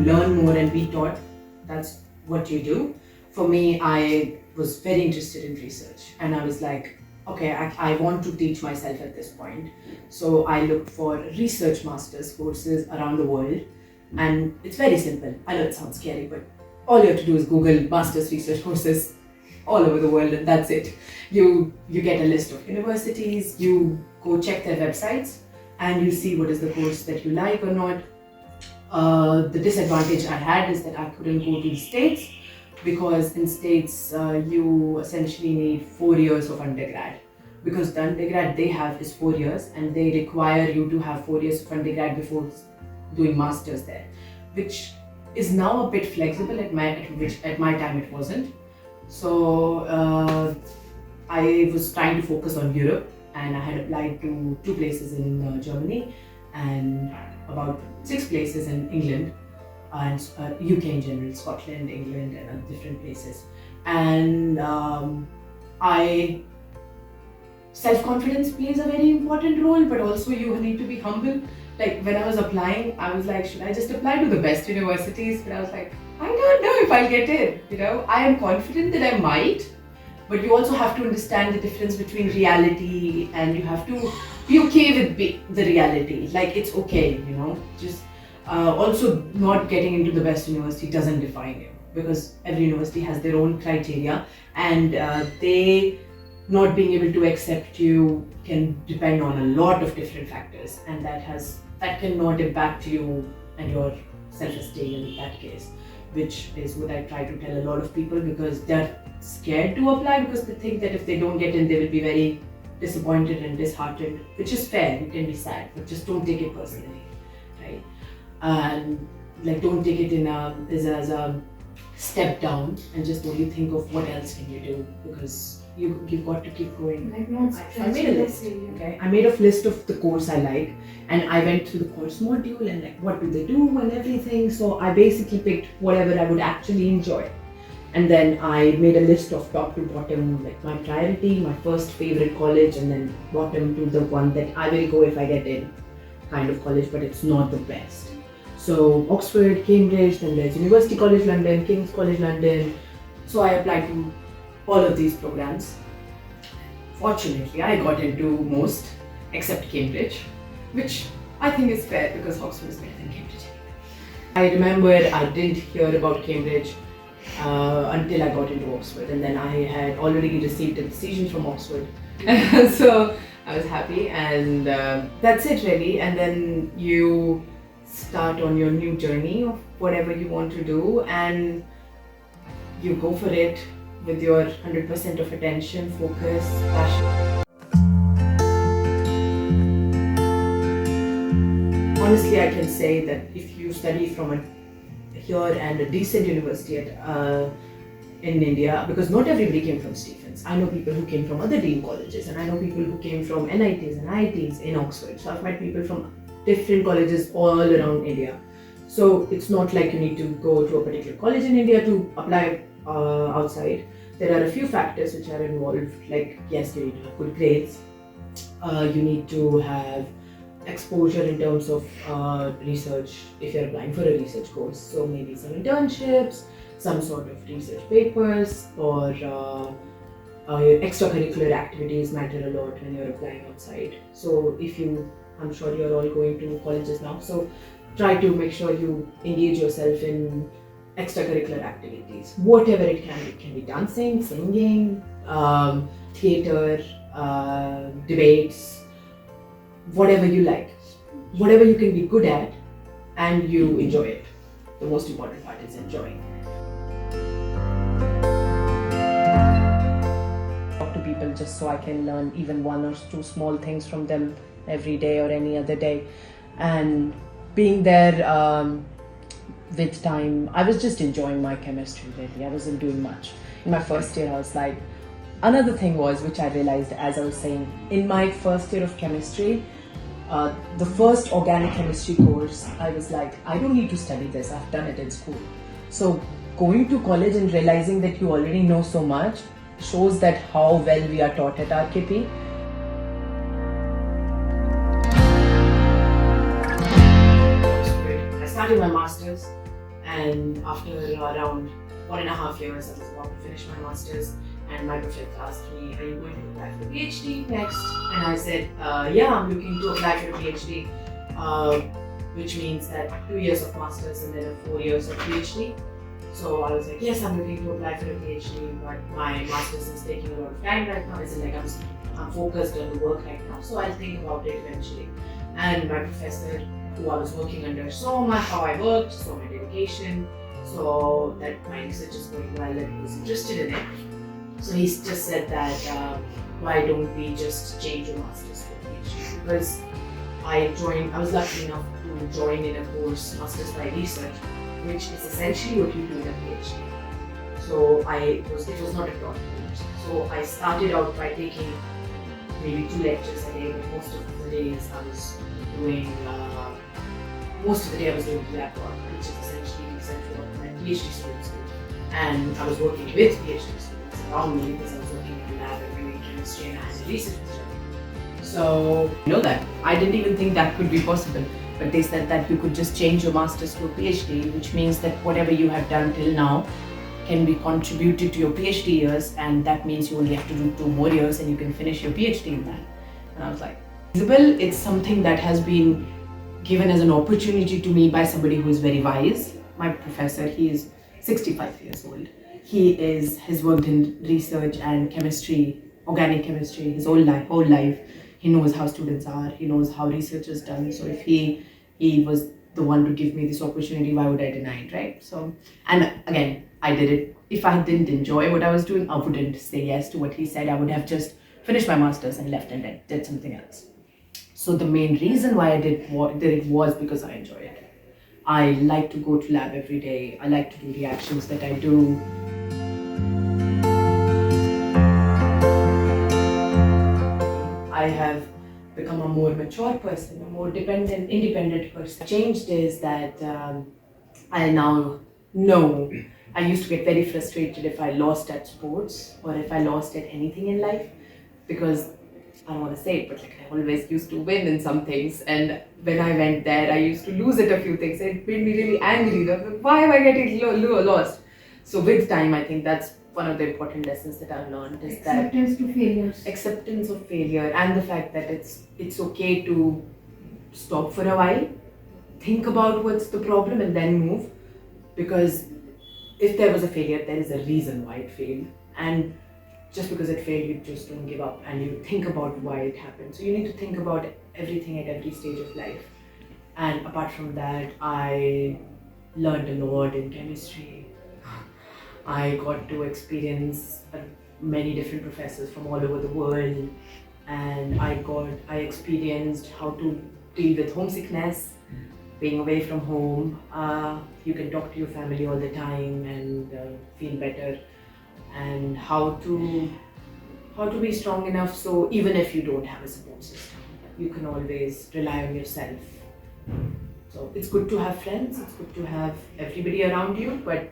learn more and be taught, that's what you do. For me, I was very interested in research, and I was like, okay, I want to teach myself at this point. So I looked for research master's courses around the world, and it's very simple. I know it sounds scary, but all you have to do is Google master's research courses all over the world, and that's it. You get a list of universities, you go check their websites, and you see what is the course that you like or not. The disadvantage I had is that I couldn't go to the States, because in States you essentially need 4 years of undergrad, because the undergrad they have is 4 years, and they require you to have 4 years of undergrad before doing masters there, which is now a bit flexible, at my time it wasn't. So I was trying to focus on Europe, and I had applied to 2 places in Germany and about 6 places in England, and UK in general, Scotland, England, and different places. And self-confidence plays a very important role, but also you need to be humble. Like when I was applying, I was like, should I just apply to the best universities? But I was like, I don't know if I'll get in. I am confident that I might, but you also have to understand the difference between reality, and you have to be okay with the reality. Like it's okay, just also not getting into the best university doesn't define you, because every university has their own criteria, and they not being able to accept you can depend on a lot of different factors, and that cannot impact you and your self-esteem in that case, which is what I try to tell a lot of people, because they're scared to apply because they think that if they don't get in, they will be very disappointed and disheartened, which is fair. You can be sad, but just don't take it personally, right? And don't take it as a step down, and just only think of what else can you do, because you've got to keep going. I made a list. Okay, I made a list of the course I like, and I went through the course module and what do they do and everything. So I basically picked whatever I would actually enjoy, and then I made a list of top to bottom, like my priority, my first favorite college, and then bottom to the one that I will go if I get in kind of college, but it's not the best. So Oxford, Cambridge, then there's University College London, King's College London. So I applied to all of these programs. Fortunately, I got into most except Cambridge, which I think is fair because Oxford is better than Cambridge. I remember I didn't hear about Cambridge until I got into Oxford, and then I had already received a decision from Oxford. So I was happy, and that's it really. And then you start on your new journey of whatever you want to do, and you go for it with your 100% of attention, focus, passion. Honestly, I can say that if you study from here and a decent university in India, because not everybody came from Stephens. I know people who came from other dean colleges, and I know people who came from NITs and IITs in Oxford. So I've met people from different colleges all around India. So it's not like you need to go to a particular college in India to apply outside. There are a few factors which are involved, like yes, you need to have good grades, you need to have exposure in terms of research if you're applying for a research course, so maybe some internships, some sort of research papers, or your extracurricular activities matter a lot when you're applying outside. So I'm sure you're all going to colleges now, so try to make sure you engage yourself in extracurricular activities, whatever it can be dancing, singing, theatre, debates, whatever you like, whatever you can be good at and you enjoy it. The most important part is enjoying. Talk to people just so I can learn even 1 or 2 small things from them every day or any other day, and being there with time, I was just enjoying my chemistry really. I wasn't doing much. In my first year I was like, another thing was, which I realized as I was saying, in my first year of chemistry, the first organic chemistry course, I was like, I don't need to study this, I've done it in school. So going to college and realizing that you already know so much shows that how well we are taught at RKP. I started my masters And after around 1.5 years, I was about to finish my master's, and my professor asked me, "Are you going to apply for a PhD next?" And I said, "Yeah, I'm looking to apply for a PhD, which means that 2 years of master's and then 4 years of PhD." So I was like, "Yes, I'm looking to apply for a PhD, but my master's is taking a lot of time right now. It's like I'm focused on the work right now, so I'll think about it eventually." And my professor, who I was working under, saw how I worked, saw my dedication, saw that my research is going well and was interested in it. So he just said that why don't we just change your master's to a PhD? Because I was lucky enough to join in a course, Masters by Research, which is essentially what you do in a PhD. So it was not a taught course. So I started out by taking maybe 2 lectures a day, but most of the days I was doing lab work, which is essentially research work that PhD students do. And I was working with PhD students around me because I was working in a lab and doing chemistry and research. So, that. I didn't even think that could be possible. But they said that you could just change your master's to a PhD, which means that whatever you have done till now can be contributed to your PhD years, and that means you only have to do 2 more years and you can finish your PhD in that. And I was like, it's something that has been given as an opportunity to me by somebody who is very wise. My professor, he is 65 years old. He has worked in research and chemistry, organic chemistry, his whole life. He knows how students are, he knows how research is done. So if he was the one to give me this opportunity, why would I deny it, right? So, and again, I did it. If I didn't enjoy what I was doing, I wouldn't say yes to what he said. I would have just finished my master's and left and did something else. So the main reason why I did it was because I enjoy it. I like to go to lab every day. I like to do reactions that I do. I have become a more mature person, a more independent person. Changed is that I now know. I used to get very frustrated if I lost at sports or if I lost at anything in life, because I don't want to say it, but I always used to win in some things, and when I went there, I used to lose at a few things. It made me really angry. Why am I getting lost? So with time, I think that's one of the important lessons that I've learned is acceptance of failure, and the fact that it's okay to stop for a while, think about what's the problem, and then move. Because if there was a failure, there is a reason why it failed, and just because it failed, you just don't give up and you think about why it happened. So you need to think about everything at every stage of life. And apart from that, I learned a lot in chemistry. I got to experience many different professors from all over the world, and I experienced how to deal with homesickness, being away from home. You can talk to your family all the time and feel better, and how to be strong enough so even if you don't have a support system, you can always rely on yourself. So it's good to have friends, it's good to have everybody around you, but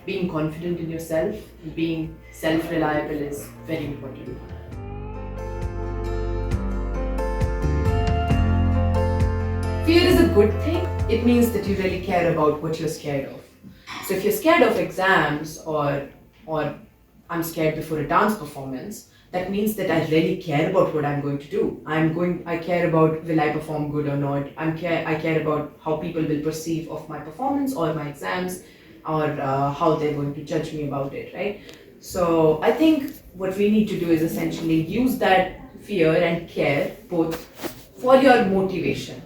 being confident in yourself, being self-reliable is very important. Fear is a good thing. It means that you really care about what you're scared of. So if you're scared of exams or I'm scared before a dance performance, that means that I really care about what I'm going to do. I care about will I perform good or not. I care about how people will perceive of my performance or my exams, or how they're going to judge me about it, right? So I think what we need to do is essentially use that fear and care both for your motivation.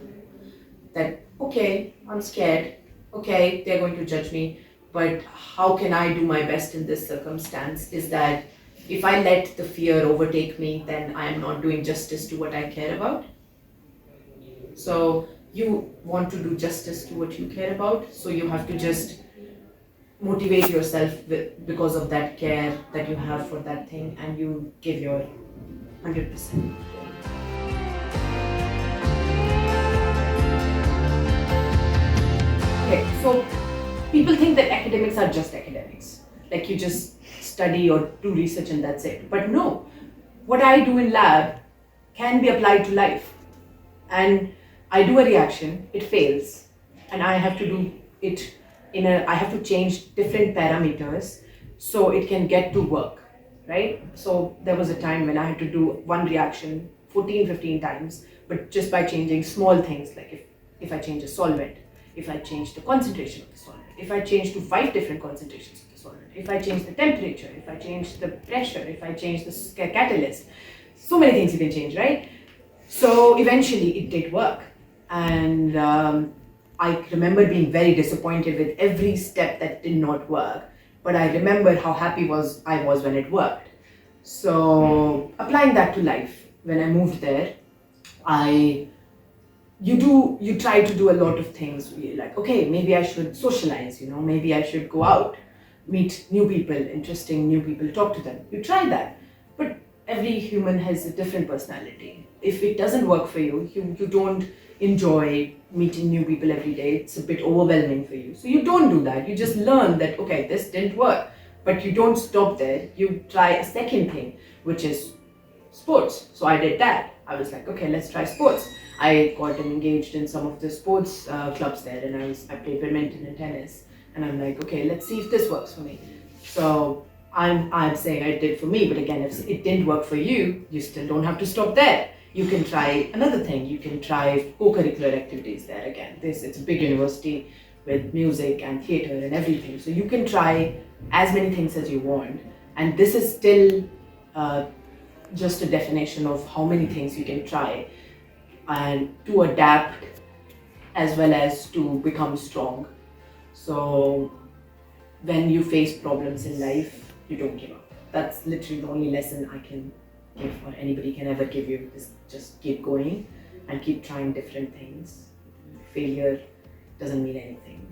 That, okay, I'm scared, okay, they're going to judge me, but how can I do my best in this circumstance? Is that if I let the fear overtake me, then I am not doing justice to what I care about. So you want to do justice to what you care about, so you have to just motivate yourself because of that care that you have for that thing, and you give your 100%. Okay, so people think that academics are just academics. Like you just study or do research and that's it. But no, what I do in lab can be applied to life. And I do a reaction, it fails, and I have to do it I have to change different parameters so it can get to work, right? So there was a time when I had to do one reaction 14, 15 times, but just by changing small things, like if I change a solvent, if I change the concentration of the solvent, if I change to 5 different concentrations of the solvent, if I change the temperature, if I change the pressure, if I change the catalyst, so many things you can change, right? So eventually it did work. And I remember being very disappointed with every step that did not work. But I remember how happy I was when it worked. So applying that to life, when I moved there, you try to do a lot of things. You're like, okay, maybe I should socialize, maybe I should go out, meet new people, interesting new people, talk to them. You try that. But every human has a different personality. If it doesn't work for you, you don't enjoy meeting new people every day, it's a bit overwhelming for you. So you don't do that. You just learn that, okay, this didn't work. But you don't stop there. You try a second thing, which is sports. So I did that. I was like, okay, let's try sports. I got engaged in some of the sports clubs there, and I played badminton and tennis. And I'm like, okay, let's see if this works for me. So I'm saying it did for me, but again, if it didn't work for you, you still don't have to stop there. You can try another thing. You can try co-curricular activities there again. It's a big university with music and theatre and everything. So you can try as many things as you want. And this is still just a definition of how many things you can try and to adapt as well as to become strong. So when you face problems in life, you don't give up. That's literally the only lesson I can give or anybody can ever give you, is just keep going and keep trying different things. Failure doesn't mean anything.